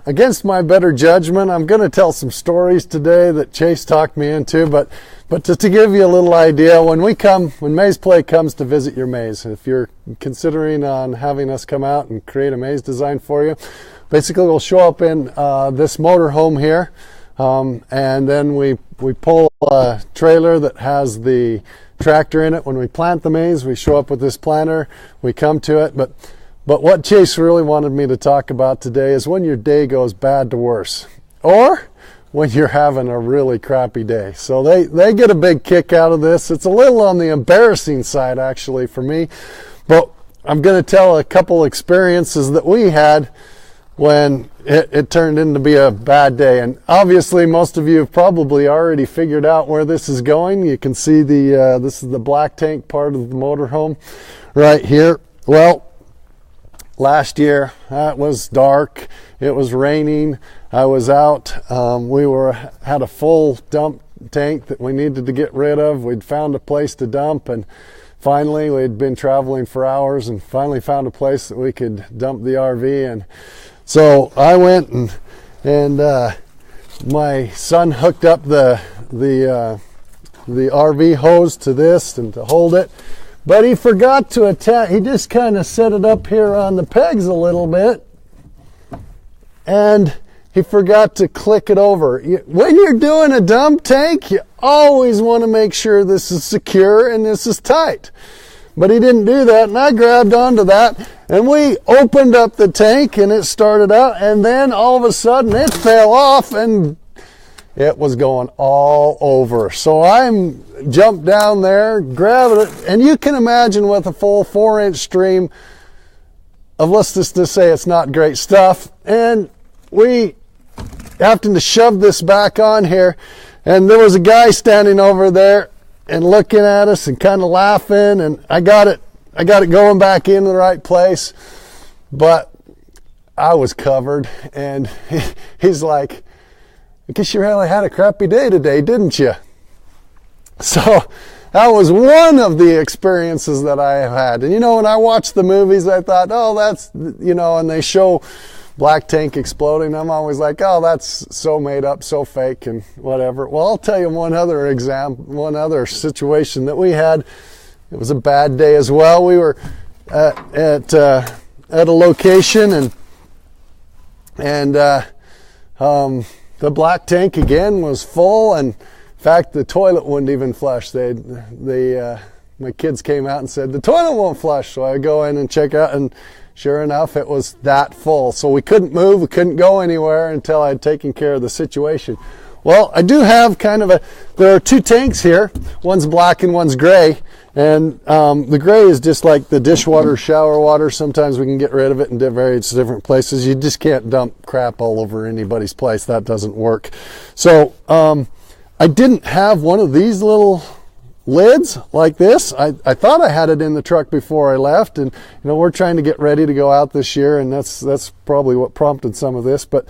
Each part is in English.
Against my better judgment, I'm going to tell some stories today that Chase talked me into, but to give you a little idea, when Mazeplay comes to visit your maze, if you're considering on having us come out and create a maze design for you, basically we'll show up in this motorhome here, and then we pull a trailer that has the tractor in it. When we plant the maze, we show up with this planter, we come to it, but what Chase really wanted me to talk about today is when your day goes bad to worse, or when you're having a really crappy day. So they get a big kick out of this. It's a little on the embarrassing side, actually, for me, but I'm going to tell a couple experiences that we had when it turned into be a bad day. And obviously, most of you have probably already figured out where this is going. You can see this is the black tank part of the motorhome right here. Well, last year, it was dark, it was raining, I was out, had a full dump tank that we needed to get rid of. We'd found a place to dump, and finally, we'd been traveling for hours and finally found a place that we could dump the RV. And so I went and my son hooked up the RV hose to this and to hold it. But he forgot to attach, he just kind of set it up here on the pegs a little bit, and he forgot to click it over. When you're doing a dump tank, you always want to make sure this is secure and this is tight. But he didn't do that, and I grabbed onto that, and we opened up the tank, and it started out, and then all of a sudden it fell off, and it was going all over. So I jumped down there, grabbed it, and you can imagine with a full 4-inch stream of, let's just say it's not great stuff, and we having to shove this back on here, and there was a guy standing over there and looking at us and kind of laughing, and I got it going back in the right place, but I was covered, and he's like, I guess you really had a crappy day today, didn't you? So that was one of the experiences that I have had. And when I watched the movies, I thought, oh, that's, and they show black tank exploding. I'm always like, oh, that's so made up, so fake and whatever. Well, I'll tell you one other situation that we had. It was a bad day as well. We were at a location, and the black tank again was full, and in fact the toilet wouldn't even flush. My kids came out and said the toilet won't flush, so I go in and check out, and sure enough it was that full. So we couldn't move, we couldn't go anywhere until I'd taken care of the situation. Well, I do have there are two tanks here. One's black and one's gray. And the gray is just like the dishwater, shower water. Sometimes we can get rid of it in various different places. You just can't dump crap all over anybody's place. That doesn't work. So I didn't have one of these little lids like this. I thought I had it in the truck before I left, and we're trying to get ready to go out this year, and that's probably what prompted some of this. But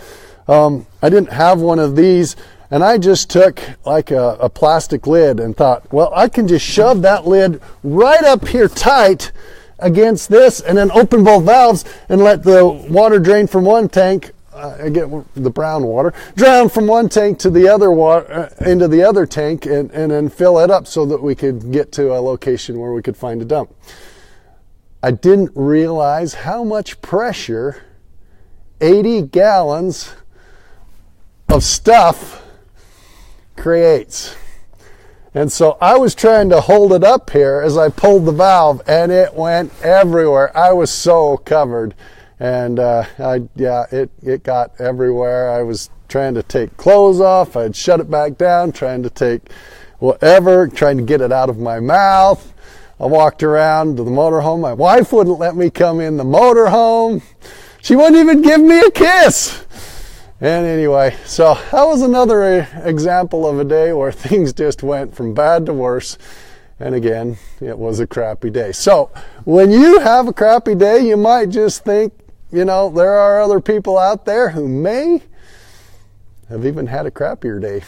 I didn't have one of these. And I just took like a plastic lid and thought, well, I can just shove that lid right up here tight against this, and then open both valves and let the water drain from one tank, the brown water, drown from one tank to the other water, into the other tank, and then fill it up so that we could get to a location where we could find a dump. I didn't realize how much pressure 80 gallons of stuff creates. And so I was trying to hold it up here as I pulled the valve, and it went everywhere. I was so covered, and it got everywhere. I was trying to take clothes off, I'd shut it back down, trying to take whatever, trying to get it out of my mouth. I walked around to the motorhome. My wife wouldn't let me come in the motorhome. She wouldn't even give me a kiss. And anyway, so that was another example of a day where things just went from bad to worse. And again, it was a crappy day. So when you have a crappy day, you might just think, there are other people out there who may have even had a crappier day.